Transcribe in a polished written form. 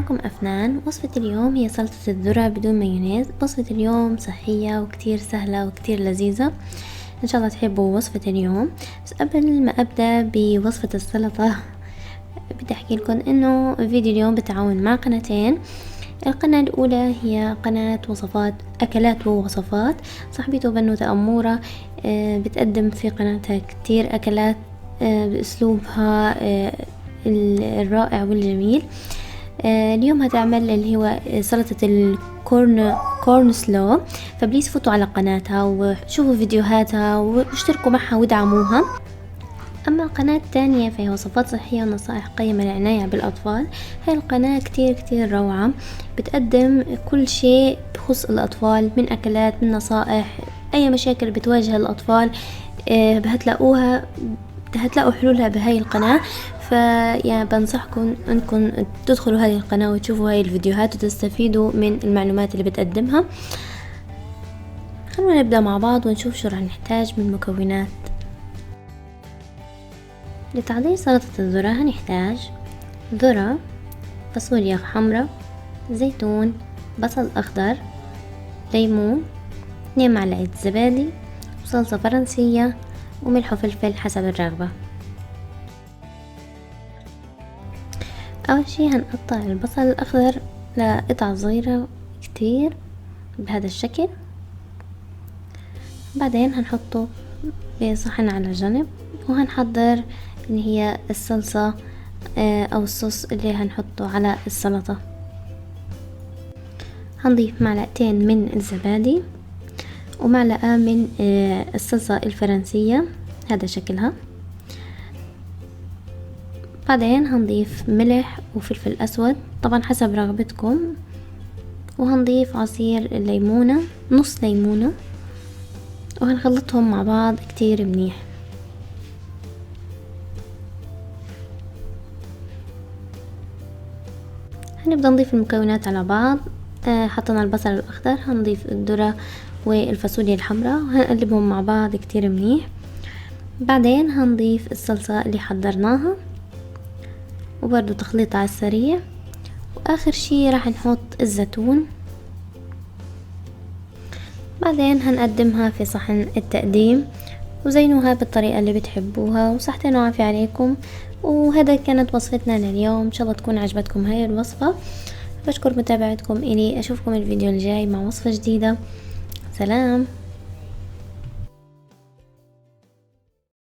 معكم أفنان. وصفة اليوم هي سلطة الذرة بدون مايونيز. وصفة اليوم صحية وكتير سهلة وكتير لذيذة، إن شاء الله تحبوا وصفة اليوم. بس قبل ما أبدأ بوصفة السلطة بدي أحكي لكم إنه فيديو اليوم بالتعاون مع قناتين. القناة الأولى هي قناة وصفات أكلات ووصفات، صاحبته بنوتة أمورة، بتقدم في قناتها كتير أكلات بأسلوبها الرائع والجميل. اليوم هتعمل اللي هو سلطة الكورن سلو، فبليز فوتوا على قناتها وشوفوا فيديوهاتها واشتركوا معها ودعموها. أما قناة تانية فهي وصفات صحية ونصائح قيمة للعناية بالأطفال. هاي القناة كتير روعة، بتقدم كل شيء بخص الأطفال من أكلات من نصائح، أي مشاكل بتواجه الأطفال هتلاقوا حلولها بهاي القناة. فيعني بنصحكم انكم تدخلوا هذه القناة وتشوفوا هاي الفيديوهات وتستفيدوا من المعلومات اللي بتقدمها. خلونا نبدأ مع بعض ونشوف شو رح نحتاج من مكونات. لتحضير سلطة الذرة هنحتاج ذرة، فاصوليا حمراء، زيتون، بصل أخضر، ليمون، 2 معلقة زبادي، وصلصة فرنسية، وملح وفلفل حسب الرغبة. أول شي هنقطع البصل الأخضر لقطع صغيرة كتير بهذا الشكل. بعدين هنحطه بصحن على جنب، وهنحضر اللي هي الصلصة أو الصوص اللي هنحطه على السلطة. هنضيف 2 معلقة من الزبادي ومعلقة من الصلصة الفرنسية، هذا شكلها. بعدين هنضيف ملح وفلفل أسود طبعا حسب رغبتكم، وهنضيف عصير الليمونة، نص ليمونة، وهنخلطهم مع بعض كتير منيح. هنبدأ نضيف المكونات على بعض. حطينا البصل الأخضر، هنضيف الذرة والفاصوليا الحمراء وهنقلبهم مع بعض كتير منيح. بعدين هنضيف الصلصة اللي حضرناها وبرضو تخليط على السريع. واخر شي راح نحط الزيتون. بعدين هنقدمها في صحن التقديم، وزينوها بالطريقة اللي بتحبوها، وصحتين وعافية عليكم. وهذا كانت وصفتنا لليوم، ان شاء الله تكون عجبتكم هاي الوصفة. بشكر متابعتكم إلي، اشوفكم الفيديو الجاي مع وصفة جديدة. سلام.